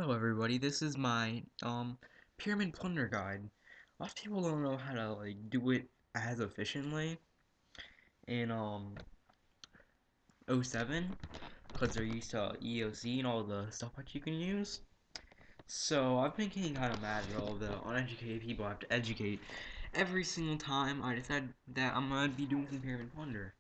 Hello everybody, this is my Pyramid Plunder guide. Lots of people don't know how to do it as efficiently in '07 because they're used to EOC and all the stuff that you can use. So I've been getting kind of mad at all the uneducated people I have to educate. Every single time I decide that I'm gonna be doing some Pyramid Plunder.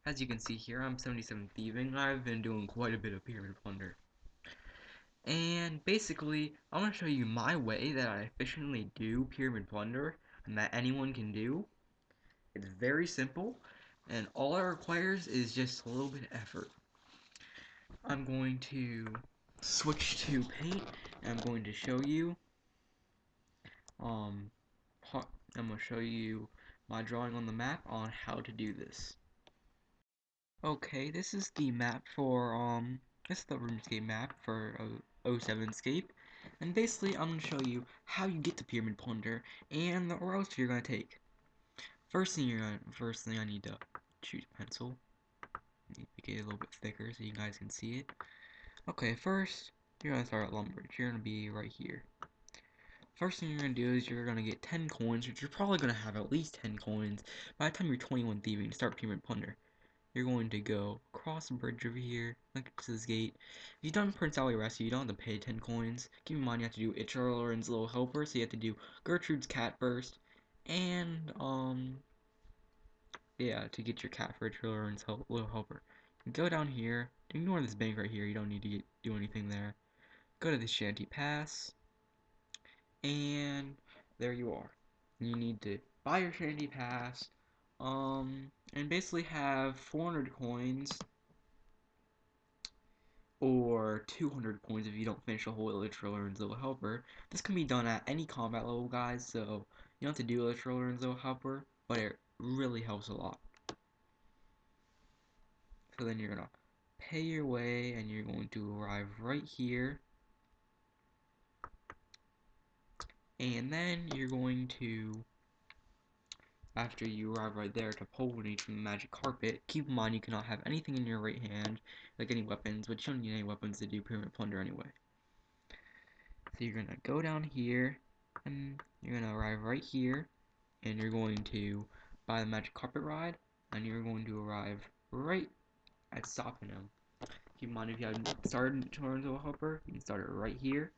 As you can see here, I'm 77 thieving. I've been doing quite a bit of Pyramid Plunder. And basically, I want to show you my way that I efficiently do Pyramid Plunder and that anyone can do. It's very simple, and all it requires is just a little bit of effort. I'm going to switch to paint, and I'm going to show you, um, I'm going to show you my drawing on the map on how to do this. Okay, this is the map for, this is the Runescape map for 07scape, and basically I'm going to show you how you get to Pyramid Plunder and the routes you're going to take. First thing I need to choose pencil. Need to make it a little bit thicker so you guys can see it. Okay, first you're going to start at Lumbridge. You're going to be right here. First thing you're going to do is you're going to get 10 coins, which you're probably going to have at least 10 coins by the time you're 21 thieving to start Pyramid Plunder. You're going to go across the bridge over here, next to this gate. If you've done Prince Ali Rescue, you don't have to pay 10 coins. Keep in mind you have to do h6r and Little Helper, so you have to do Gertrude's cat first. And, yeah, to get your cat for h6r and Little Helper. Go down here, ignore this bank right here, you don't need to do anything there. Go to the Shanty Pass, and there you are. You need to buy your Shanty Pass, and basically have 400 coins, or 200 coins if you don't finish a whole Elytra and Little Helper. This can be done at any combat level, guys, so you don't have to do Elytra and Little Helper, but it really helps a lot. So then you're gonna pay your way, and you're going to arrive right here, and then you're going to, after you arrive right there, to pull from the magic carpet. Keep in mind you cannot have anything in your right hand, like any weapons, but you don't need any weapons to do Pyramid Plunder anyway. So you're gonna go down here, and you're gonna arrive right here, and you're going to buy the magic carpet ride, and you're going to arrive right at stopping him. Keep in mind if you haven't started Torrential Helper, you can start it right here.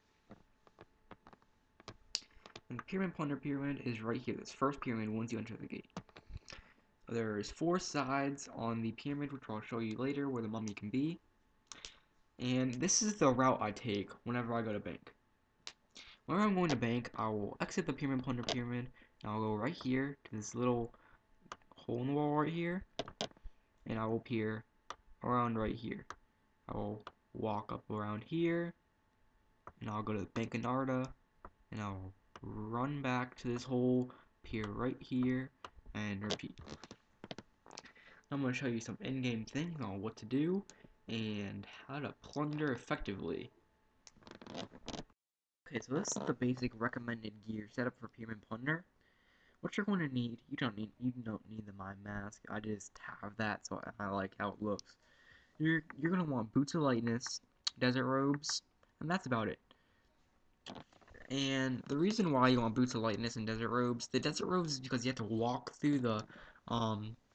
And the Pyramid Plunder pyramid is right here, this first pyramid once you enter the gate. There's 4 sides on the pyramid, which I'll show you later where the mummy can be. And this is the route I take whenever I go to bank. Whenever I'm going to bank, I will exit the Pyramid Plunder pyramid, and I'll go right here to this little hole in the wall right here, and I will appear around right here. I will walk up around here, and I'll go to the Bank of Narda, and I'll run back to this hole, appear right here, and repeat. I'm going to show you some in-game things on what to do and how to plunder effectively. Okay, so this is the basic recommended gear setup for Pyramid Plunder. What you're going to need, you don't need the Mind Mask. I just have that, so I like how it looks. You're gonna want Boots of Lightness, Desert Robes, and that's about it. And the reason why you want Boots of Lightness and Desert Robes, the Desert Robes is because you have to walk through the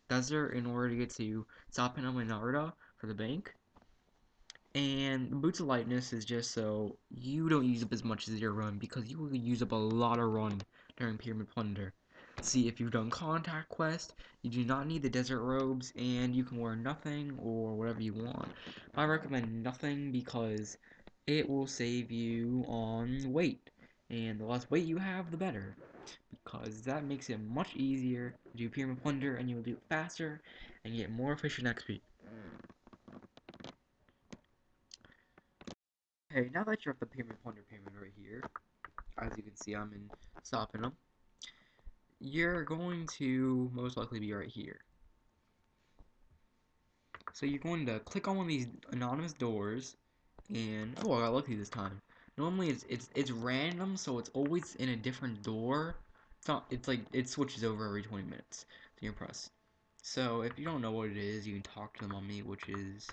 desert in order to get to Sapinum and Narda for the bank. And the Boots of Lightness is just so you don't use up as much as your run, because you will use up a lot of run during Pyramid Plunder. See, if you've done Contact Quest, you do not need the Desert Robes, and you can wear nothing or whatever you want. I recommend nothing because it will save you on weight, and the less weight you have, the better, because that makes it much easier to do Pyramid Plunder, and you'll do it faster, and get more efficient XP. Okay, now that you're at the Pyramid Plunder pyramid right here, as you can see I'm in Sapinum, you're going to most likely be right here. So you're going to click on one of these anonymous doors, and oh, I got lucky this time. Normally it's random, so it's always in a different door. It's like it switches over every 20 minutes. So you press. So if you don't know what it is, you can talk to the mummy, which is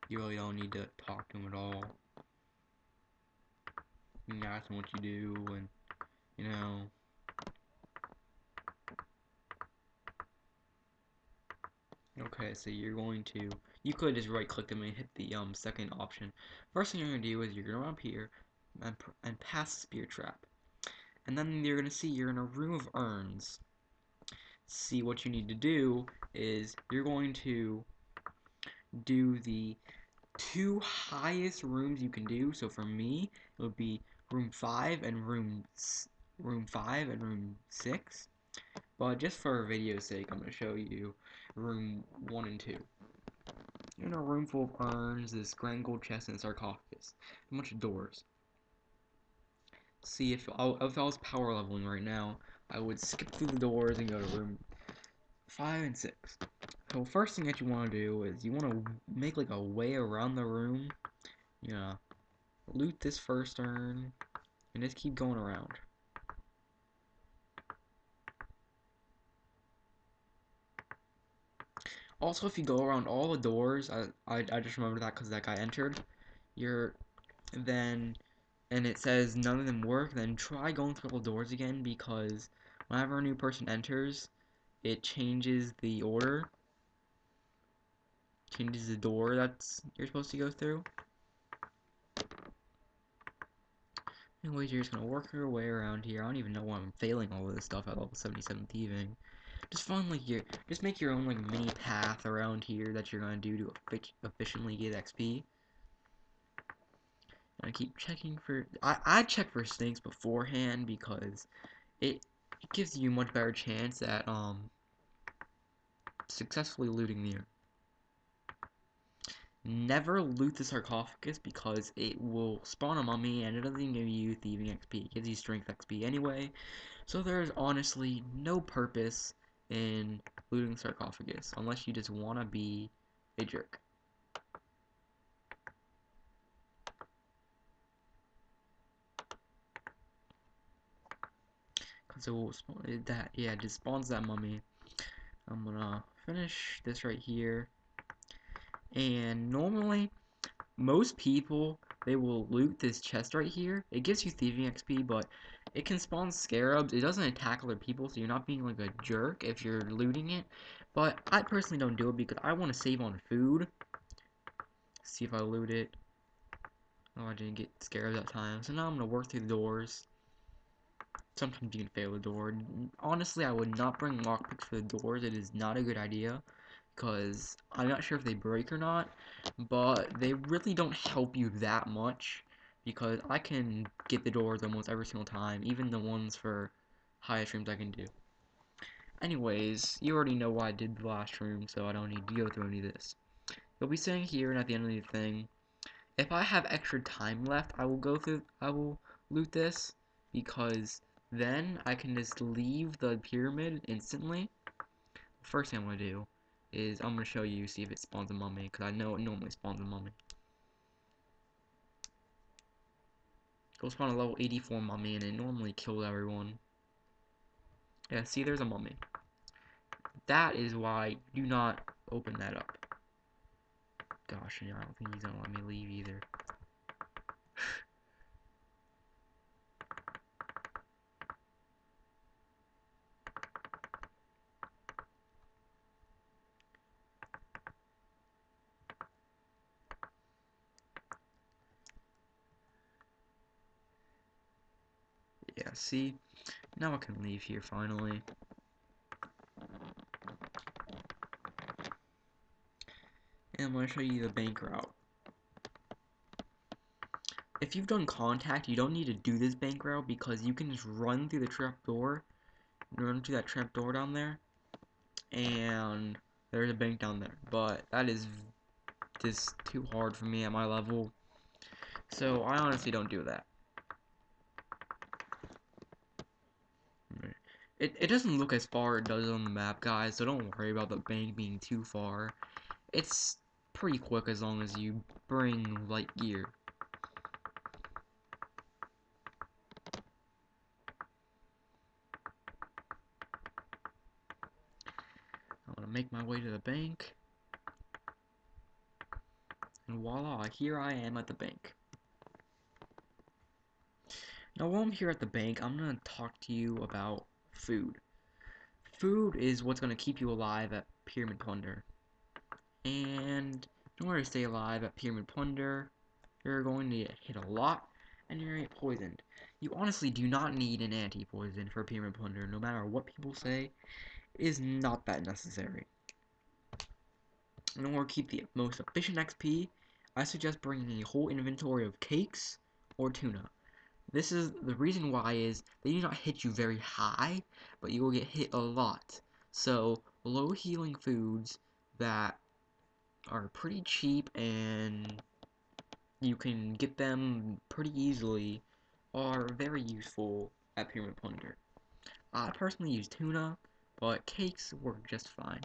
you really don't need to talk to him at all. looking at and what you do, and you know. Okay, so you're going to, you could just right click them and hit the second option. First thing you're going to do is you're going to run up here and pass the spear trap. And then you're going to see you're in a room of urns. See, what you need to do is you're going to do the two highest rooms you can do. So for me, it would be room 5 and room 5 and room 6. But just for video's sake, I'm going to show you room 1 and 2. In a room full of urns, this grand gold chest, and a sarcophagus. A bunch of doors. See, if I was power leveling right now, I would skip through the doors and go to room 5 and 6. So first thing that you want to do is you want to make like a way around the room. Yeah, loot this first urn, and just keep going around. Also, if you go around all the doors, I just remembered that because that guy entered, then, and it says none of them work, then try going through all the doors again, because whenever a new person enters, it changes the order, changes the door that's you're supposed to go through. Anyways, you're just gonna work your way around here. I don't even know why I'm failing all of this stuff at level 77 thieving. Just find like just make your own like mini path around here that you're gonna do to efficiently get XP. And I keep checking for. I check for snakes beforehand because it gives you a much better chance at successfully looting the urn. Never loot the sarcophagus because it will spawn a mummy and it doesn't give you thieving XP. It gives you strength XP anyway. So there's honestly no purpose in looting the sarcophagus unless you just want to be a jerk. Because it will spawn that, yeah, it just spawns that mummy. I'm gonna finish this right here. And normally, most people, they will loot this chest right here. It gives you thieving XP, but it can spawn scarabs. It doesn't attack other people, so you're not being like a jerk if you're looting it. But I personally don't do it because I want to save on food. See if I loot it. Oh, I didn't get scarabs that time. So now I'm going to work through the doors. Sometimes you can fail the door. Honestly, I would not bring lockpicks for the doors. It is not a good idea. Because I'm not sure if they break or not, but they really don't help you that much, because I can get the doors almost every single time, even the ones for highest rooms I can do. Anyways, you already know why I did the last room, so I don't need to go through any of this. You'll be saying here and at the end of the thing, if I have extra time left, I will loot this, because then I can just leave the pyramid instantly. First thing I'm going to do is I'm going to show you, see if it spawns a mummy, because I know it normally spawns a mummy. Go spawn a level 84 mummy, and it normally kills everyone. Yeah, see, there's a mummy. That is why do not open that up. Gosh, I don't think he's going to let me leave either. Yeah, see? Now I can leave here finally. And I'm going to show you the bank route. If you've done contact, you don't need to do this bank route because you can just run through the trap door. Run through that trap door down there. And there's a bank down there. But that is just too hard for me at my level. So I honestly don't do that. It doesn't look as far as it does on the map, guys, so don't worry about the bank being too far. It's pretty quick as long as you bring light gear. I'm gonna make my way to the bank. And voila, here I am at the bank. Now while I'm here at the bank, I'm going to talk to you about food. Food is what's going to keep you alive at Pyramid Plunder. And in order to stay alive at Pyramid Plunder, you're going to get hit a lot, and you're going to get poisoned. You honestly do not need an anti-poison for Pyramid Plunder, no matter what people say. It is not that necessary. In order to keep the most efficient XP, I suggest bringing a whole inventory of cakes or tuna. This is the reason why is they do not hit you very high, but you will get hit a lot. So low healing foods that are pretty cheap and you can get them pretty easily are very useful at Pyramid Plunder. I personally use tuna, but cakes work just fine.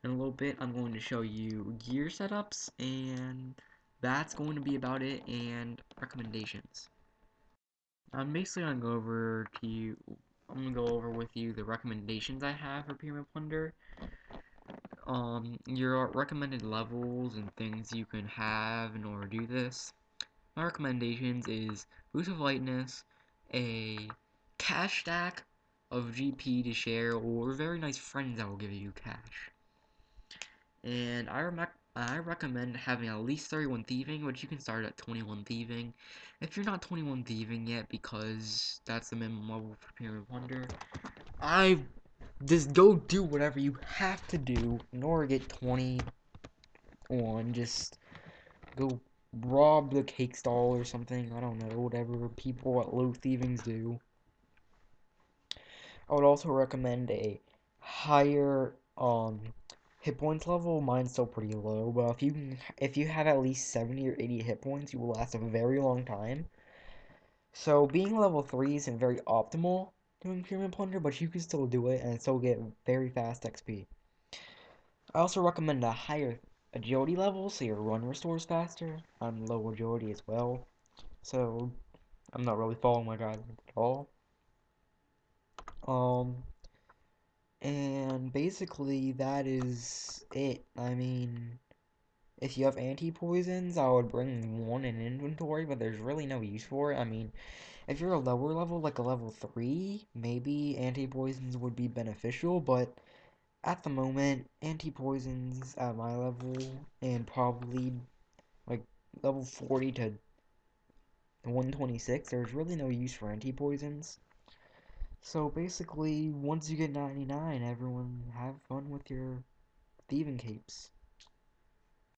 In a little bit, I'm going to show you gear setups, and that's going to be about it, and recommendations. I'm basically gonna go over to you. I'm gonna go over with you the recommendations I have for Pyramid Plunder. Your recommended levels and things you can have in order to do this. My recommendations is boost of lightness, a cash stack of GP to share, or very nice friends that will give you cash. And I recommend having at least 31 thieving, which you can start at 21 thieving. If you're not 21 thieving yet, because that's the minimum level for Pyramid Plunder, I just go do whatever you have to do in order to get 21. Just go rob the cake stall or something. I don't know, whatever people at low thievings do. I would also recommend a higher hit points level. Mine's still pretty low, but if you have at least 70 or 80 hit points, you will last a very long time. So being level 3 isn't very optimal doing Pyramid Plunder, but you can still do it and still get very fast XP. I also recommend a higher agility level so your run restores faster. I'm low agility as well, so I'm not really following my guidelines at all. Um, And basically, that is it. I mean, if you have anti-poisons, I would bring one in inventory, but there's really no use for it. I mean, if you're a lower level, like a level 3, maybe anti-poisons would be beneficial, but at the moment, anti-poisons at my level, and probably like level 40 to 126, there's really no use for anti-poisons. So basically, once you get 99, everyone have fun with your thieving capes.